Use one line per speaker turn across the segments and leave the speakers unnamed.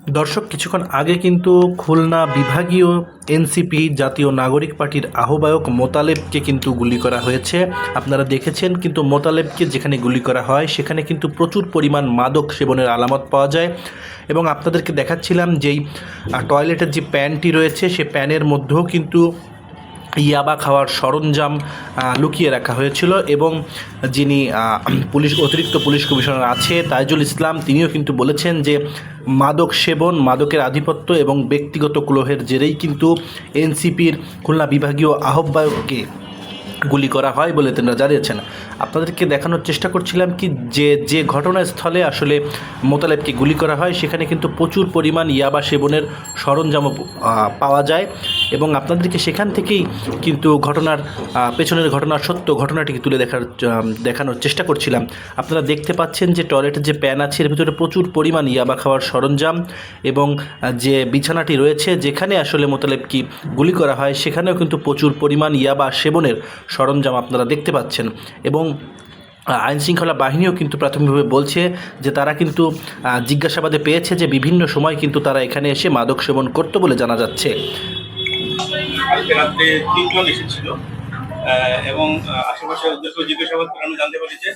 দর্শক, কিছুক্ষণ আগে কিন্তু খুলনা বিভাগীয় এনসিপি জাতীয় নাগরিক পার্টির আহ্বায়ক মোতালেবকে কিন্তু গুলি করা হয়েছে। আপনারা দেখেছেন, কিন্তু মোতালেবকে যেখানে গুলি করা হয় সেখানে কিন্তু প্রচুর পরিমাণ মাদক সেবনের আলামত পাওয়া যায়। এবং আপনাদেরকে দেখাচ্ছিলাম যেই টয়লেটের যে প্যানটি রয়েছে সে প্যানের মধ্যেও কিন্তু ইয়াবা খাওয়ার সরঞ্জাম লুকিয়ে রাখা হয়েছিল। এবং যিনি অতিরিক্ত পুলিশ কমিশনার আছে তাইজুল ইসলাম, তিনিও কিন্তু বলেছেন যে মাদক সেবন, মাদকের আধিপত্য এবং ব্যক্তিগত কলহের জেরেই কিন্তু এনসিপির খুলনা বিভাগীয় আহ্বায়ককে গুলি করা হয় বলে তিনি জানিয়েছেন। আপনাদেরকে দেখানোর চেষ্টা করছিলাম কি যে ঘটনাস্থলে আসলে মোতালেবকে গুলি করা হয় সেখানে কিন্তু প্রচুর পরিমাণ ইয়াবা সেবনের সরঞ্জামও পাওয়া যায়। এবং আপনাদেরকে সেখান থেকেই কিন্তু পেছনের ঘটনার সত্য ঘটনাটিকে তুলে দেখানোর চেষ্টা করছিলাম। আপনারা দেখতে পাচ্ছেন যে টয়লেটের যে প্যান আছে এর ভিতরে প্রচুর পরিমাণ ইয়াবা খাওয়ার সরঞ্জাম, এবং যে বিছানাটি রয়েছে যেখানে আসলে মোতালেবকে গুলি করা হয় সেখানেও কিন্তু প্রচুর পরিমাণ ইয়াবা সেবনের সরঞ্জাম আপনারা দেখতে পাচ্ছেন। এবং আইনশৃঙ্খলা বাহিনীও কিন্তু প্রাথমিকভাবে বলছে যে তারা কিন্তু জিজ্ঞাসাবাদে পেয়েছে যে বিভিন্ন সময় কিন্তু তারা এখানে এসে মাদক সেবন করতো বলে জানা যাচ্ছে।
কালকে রাত্রে ৩ জন এসেছিল এবং আশেপাশে উদ্দেশ্য জিজ্ঞাসাবাদ করে আমি জানতে পারি যে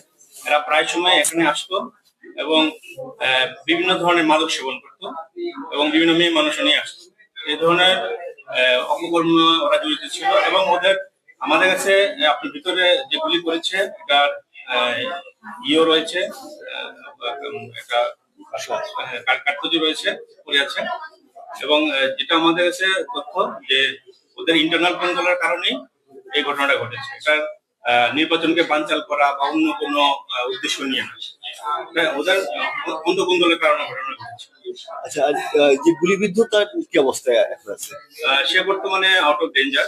এরা প্রায় সময় এখানে আসতো এবং বিভিন্ন ধরনের মাদক সেবন করতো এবং বিভিন্ন মেয়ে মানুষ নিয়ে আসতো। এই ধরনের অপকর্ম ওরা জড়িত ছিল এবং আমাদের কাছে আপনার ভিতরে যে গুলি করেছে এটার ইয়ে রয়েছে, একটা কার্তুজি রয়েছে, পড়ে আছে। এবং যেটা আমাদের কাছে তথ্য যে ওদের ইন্টারনাল কন্ট্রোলের কারণেই এই ঘটনাটা ঘটেছে। এটা নির্বাচনকে বানচাল করা বা অন্য কোনো উদ্দেশ্য নিয়ে না, ওদের অন্তর্কন্ট্রোলের কারণে ঘটনা ঘটেছে।
আচ্ছা, যে গুলিবিদ্ধ তার কি অবস্থায় এখন আছে?
সে বর্তমানে আউট অফ ডেঞ্জার,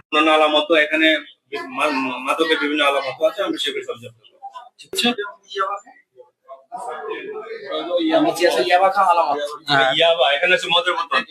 অন্যান্য আলামত এখানে মাদকের বিভিন্ন আলামত আছে, আমি সেগুলো সব জানতে পারবো। ইয়াবা এখানে আছে মদের মতন।